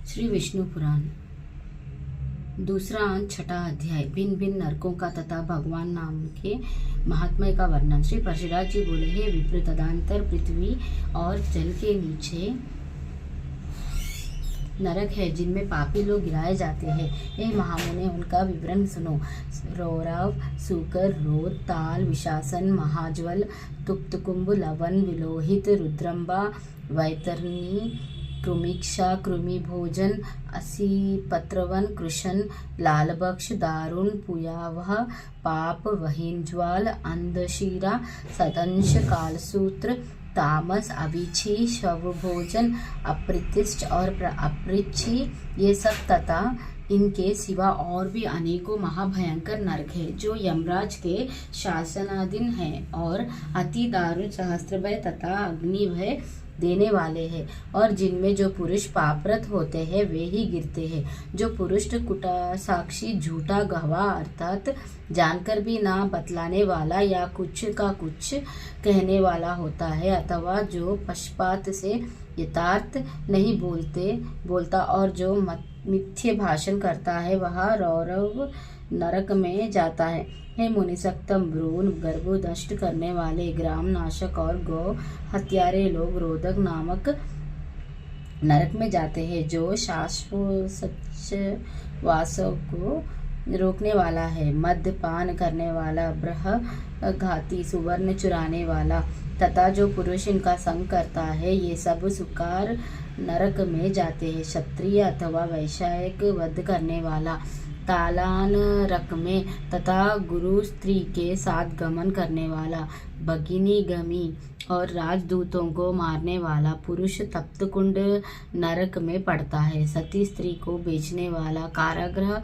श्री विष्णु पुराण दूसरा अंक छठा अध्याय भिन्न भिन्न नरकों का तथा भगवान नाम के महात्म्य का वर्णन। श्री परशुराम जी बोले, हे विप्र, तदंतर पृथ्वी और जल के नीचे नरक है जिनमें पापी लोग गिराए जाते हैं। हे महामुने, उनका विवरण सुनो। रौरव, सूकर, रोद, ताल, विशासन, महाज्वल, तुक्तकुंभ, लवन, विलोहित, रुद्रम्बा, वैतरणी, कृमीक्षा, कृमि भोजन, असीपत्रवन, कृशन, लालबक्ष, दारुण, पुयावह, पाप, वहींज्वाल, अंधशीरा, सदंश, कालसूत्र, तामस, अभिची, शवभोजन, अप्रतिष्ठ और अपृच्छी, ये सब तथा इनके सिवा और भी अनेकों महाभयंकर नरक है जो यमराज के शासनाधीन हैं और अति दारुण सहस्त्रभय तथा अग्निभय देने वाले हैं, और जिनमें जो पुरुष पापरत होते हैं वे ही गिरते हैं। जो पुरुष कुटा साक्षी, झूठा गवाह अर्थात जानकर भी ना बतलाने वाला या कुछ का कुछ कहने वाला होता है, अथवा जो पक्षपात से यथार्थ नहीं बोलता और जो मिथ्य भाषण करता है, वह रौरव नरक में जाता है। हे मुनिसक्तम, भ्रूण गर्भ नष्ट करने वाले, ग्राम नाशक और गौ हत्यारे लोग रोदक नामक नरक में जाते हैं, जो शाश्वतवासों को रोकने वाला है, मद्यपान करने वाला, ब्रह घाती, सुवर्ण चुराने वाला तथा जो पुरुष इनका संग करता है, ये सब सुकार नरक में जाते हैं। क्षत्रिय अथवा वैश्यायक वध करने वाला, तालान रक में तथा गुरु स्त्री के साथ गमन करने वाला, भगिनी गमी और राजदूतों को मारने वाला पुरुष तप्त कुंड नरक में पड़ता है। सती स्त्री को बेचने वाला, कारागृह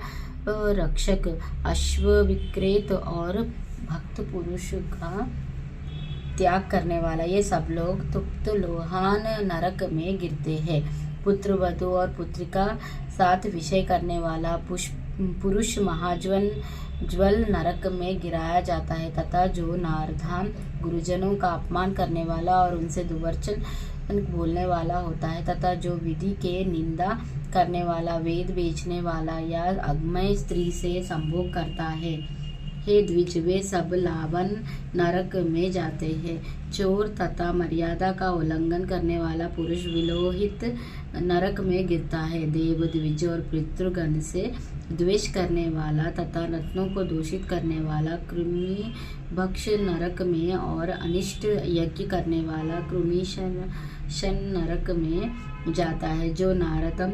रक्षक, अश्व विक्रेत और भक्त पुरुष का त्याग करने वाला, ये सब लोग तुप्त लोहान नरक में गिरते हैं। पुत्र वधु और पुत्रिका साथ विषय करने वाला पुरुष महाज्वल नरक में गिराया जाता है, तथा जो नारधाम गुरुजनों का अपमान करने वाला और उनसे दुर्वचन बोलने वाला होता है, तथा जो विधि के निंदा करने वाला, वेद बेचने वाला या अग्मय स्त्री से संभोग करता है। हे द्विज, वे सब लावन नरक में जाते हैं। चोर तथा मर्यादा का उल्लंघन करने वाला पुरुष विलोहित नरक में गिरता है। देव, द्विज और पितृगण से द्वेष करने वाला तथा रत्नों को दूषित करने वाला कृमि भक्ष नरक में, और अनिष्ट यज्ञ करने वाला कृमिशन नरक में जाता है। जो नारदम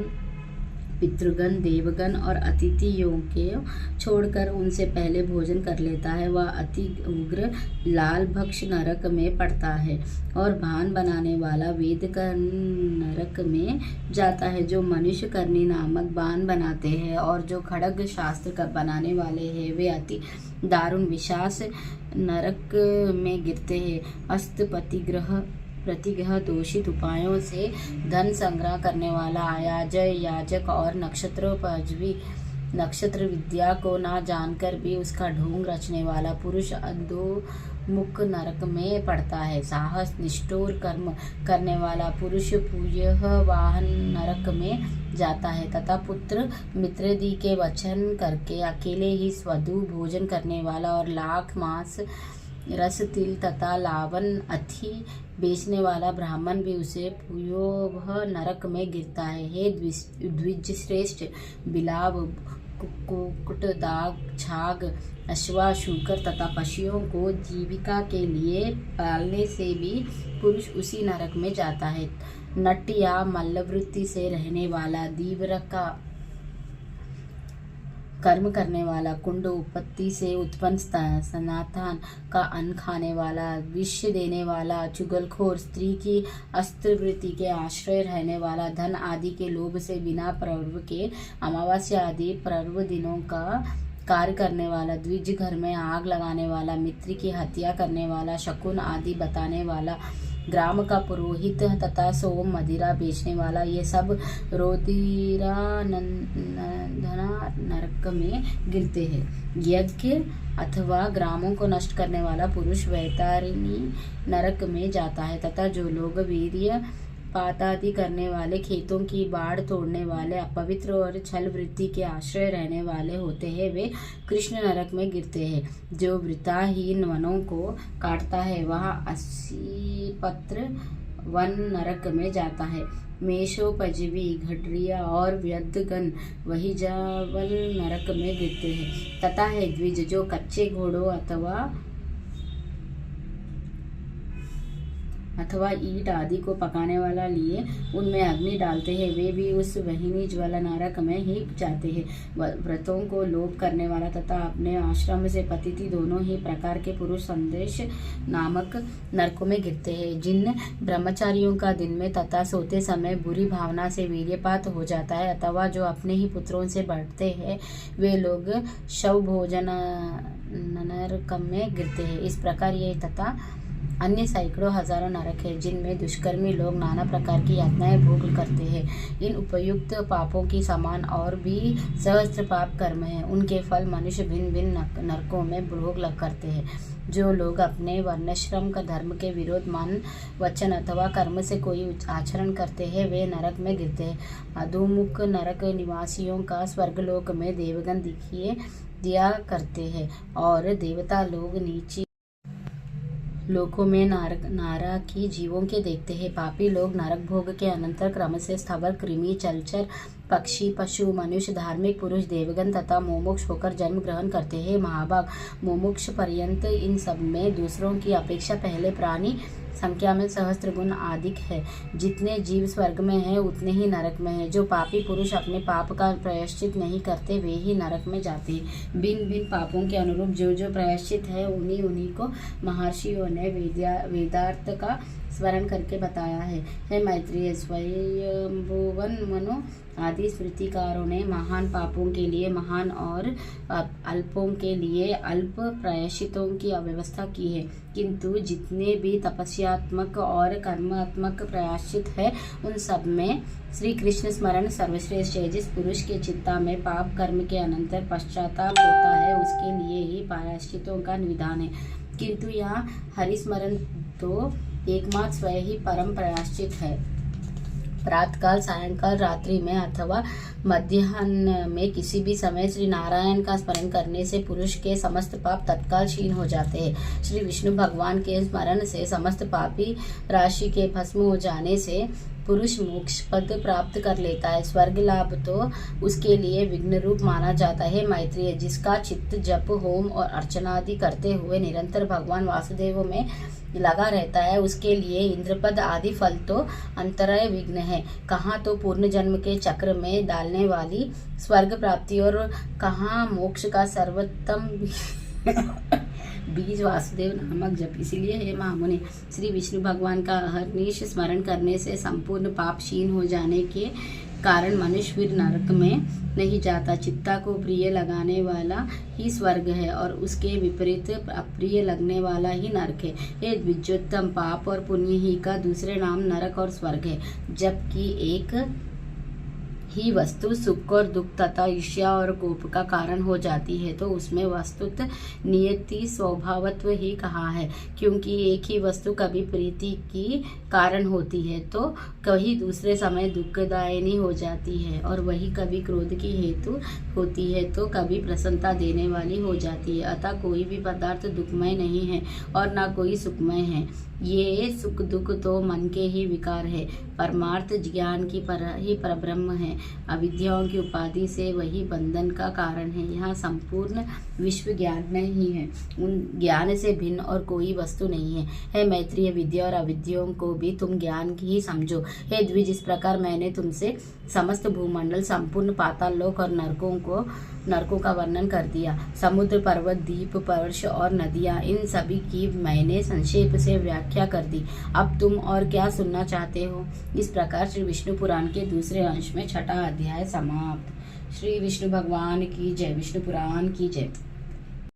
पितृगण, देवगण और अतिथियों के छोड़कर उनसे पहले भोजन कर लेता है, वह अति उग्र लाल भक्ष नरक में पड़ता है। और भान बनाने वाला वेद का नरक में जाता है। जो मनुष्य करनी नामक बाण बनाते हैं और जो खड़ग शास्त्र का बनाने वाले हैं, वे अति दारुण विशास नरक में गिरते हैं। अस्त प्रतिग्रह दोषित उपायों से धन संग्रह करने वाला, अयाजय याजक और नक्षत्र विद्या को ना जानकर भी उसका ढोंग रचने वाला पुरुष अधोमुख नरक में पड़ता है। साहस निष्ठुर कर्म करने वाला पुरुष पूयः वाहन नरक में जाता है, तथा पुत्र मित्रादि के वचन करके अकेले ही स्वधु भोजन करने वाला और लाख मांस रस, तिल तथा लावन अथि बेचने वाला ब्राह्मण भी उसे पुयोभ नरक में गिरता है। हे द्विज श्रेष्ठ, बिलाव, कुक्कुट, दाग, छाग, अश्वा, शूकर तथा पशुओं को जीविका के लिए पालने से भी पुरुष उसी नरक में जाता है। नट या मल्लवृत्ति से रहने वाला, दीवर का कर्म करने वाला, कुंड उत्पत्ति से उत्पन्न सनातन का अन्न खाने वाला, विष देने वाला, चुगलखोर, स्त्री की अस्त्रवृत्ति के आश्रय रहने वाला, धन आदि के लोभ से बिना पर्व के अमावस्या आदि पर्व दिनों का कार्य करने वाला, द्विज घर में आग लगाने वाला, मित्र की हत्या करने वाला, शकुन आदि बताने वाला, ग्राम का पुरोहित तथा सोम मदिरा बेचने वाला, ये सब रोदिरा नरक में गिरते हैं। यज्ञ अथवा ग्रामों को नष्ट करने वाला पुरुष वैतारिणी नरक में जाता है, तथा जो लोग वीर्य पात आदि करने वाले, खेतों की बाढ़ तोड़ने वाले, अपवित्र और छल वृत्ति के आश्रय रहने वाले होते हैं, वे कृष्ण नरक में गिरते हैं। जो वृताहीन वनों को काटता है वह असीपत्र वन नरक में जाता है। मेषोपजीवी, घड़िया और व्यर्थगण वही जावल नरक में गिरते हैं। तथा है द्विज, जो कच्चे घोड़ों अथवा ईंट आदि को पकाने वाला लिए उनमें अग्नि डालते हैं, वे भी उस वहिनी ज्वल नरक में ही जाते हैं। व्रतों को लोप करने वाला तथा अपने आश्रम से पतिति दोनों ही प्रकार के पुरुष संदेश नामक नरकों में गिरते हैं। जिन ब्रह्मचारियों का दिन में तथा सोते समय बुरी भावना से वीर्यपात हो जाता है अथवा जो अपने ही पुत्रों से बढ़ते हैं, वे लोग शव भोजन नरक में गिरते हैं। इस प्रकार ये तथा अन्य सैकड़ों हजारों नरक है जिनमें दुष्कर्मी लोग नाना प्रकार की यातनाएं भोग करते हैं। इन उपयुक्त पापों की समान और भी सहस्त्र पाप कर्म है, उनके फल मनुष्य भिन्न भिन्न नरकों में भोग करते हैं। जो लोग अपने वर्णाश्रम का धर्म के विरोध मन वचन अथवा कर्म से कोई आचरण करते हैं, वे नरक में गिरते हैं। अधोमुख नरक निवासियों का स्वर्गलोक में देवगण दिया करते हैं और देवता लोग नीचे लोकों में नारकी जीवों के देखते हैं। पापी लोग नरक भोग के अनंतर क्रम से स्थवर, कृमि, जलचर, पक्षी, पशु, मनुष्य, धार्मिक पुरुष, देवगण तथा मोमोक्ष होकर जन्म ग्रहण करते हैं। महाभाग, मोमोक्ष पर्यंत इन सब में दूसरों की अपेक्षा पहले प्राणी संख्या में सहस्त्र गुण अधिक है। जितने जीव स्वर्ग में हैं उतने ही नरक में हैं। जो पापी पुरुष अपने पाप का प्रायश्चित नहीं करते वे ही नरक में जाते हैं। भिन्न भिन्न पापों के अनुरूप जो जो प्रायश्चित है उन्हीं को महर्षियों ने वेदार्थ का स्मरण करके बताया है। मैत्रेय, स्वयंभुवन, मनु आदि स्मृतिकारों ने महान पापों के लिए महान और अल्पों के लिए अल्प प्रायश्चितों की व्यवस्था की है, किंतु जितने भी तपस्यात्मक और कर्मात्मक प्रायश्चित है उन सब में श्री कृष्ण स्मरण सर्वश्रेष्ठ है। जिस पुरुष के चित्ता में पाप कर्म के अनंतर पश्चाताप होता है उसके लिए ही प्रायश्चितों का विधान है, किंतु यहाँ हरिस्मरण तो एकमात्र स्वयं ही परम प्रायश्चित है। प्रातःकाल, सायंकाल, रात्रि में अथवा मध्याह्न में किसी भी समय श्री नारायण का स्मरण करने से पुरुष के समस्त पाप तत्काल क्षीण हो जाते हैं। श्री विष्णु भगवान के स्मरण से समस्त पापी राशि के भस्म हो जाने से पुरुष मोक्ष पद प्राप्त कर लेता है। स्वर्ग लाभ तो उसके लिए विघ्न रूप माना जाता है। मैत्रेय, जिसका चित्त जप, होम और अर्चना आदि करते हुए निरंतर भगवान वासुदेव में लगा रहता है, उसके लिए इंद्रपद आदि फल तो अंतराय विघ्न है। कहाँ तो पूर्ण जन्म के चक्र में डालने वाली स्वर्ग प्राप्ति और कहाँ मोक्ष का सर्वोत्तम बीज वासुदेव नामक जप। इसीलिए हे महामुनि, श्री विष्णु भगवान का अहर्निश स्मरण करने से संपूर्ण पाप क्षीण हो जाने के कारण मनुष्य फिर नरक में नहीं जाता। चित्ता को प्रिय लगाने वाला ही स्वर्ग है और उसके विपरीत अप्रिय लगने वाला ही नरक है। ये द्विजोत्तम, पाप और पुण्य ही का दूसरे नाम नरक और स्वर्ग है। जबकि एक ही वस्तु सुख और दुख तथा ईर्ष्या और कोप का कारण हो जाती है तो उसमें वस्तुत नियति स्वभावत्व ही कहा है, क्योंकि एक ही वस्तु कभी प्रीति की कारण होती है तो कभी दूसरे समय दुखदायिनी हो जाती है, और वही कभी क्रोध की हेतु होती है तो कभी प्रसन्नता देने वाली हो जाती है। अतः कोई भी पदार्थ दुखमय नहीं है और न कोई सुखमय है। ये सुख दुख तो मन के ही विकार है। परमार्थ ज्ञान की ही परब्रह्म है। अविद्याओं की उपाधि से वही बंधन का कारण है। यहाँ संपूर्ण विश्व ज्ञान में ही है, उन ज्ञान से भिन्न और कोई वस्तु नहीं है। हे मैत्रेय, विद्या और अविद्याओं को भी तुम ज्ञान की ही समझो। हे द्विज, इस प्रकार मैंने तुमसे समस्त भूमंडल, संपूर्ण पाताल लोक और नरकों का वर्णन कर दिया। समुद्र, पर्वत, द्वीप, वर्ष और नदियाँ, इन सभी की मैंने संक्षेप से व्याख्या कर दी। अब तुम और क्या सुनना चाहते हो? इस प्रकार श्री विष्णु पुराण के दूसरे अंश में 6वां अध्याय समाप्त। श्री विष्णु भगवान की जय। विष्णु पुराण की जय।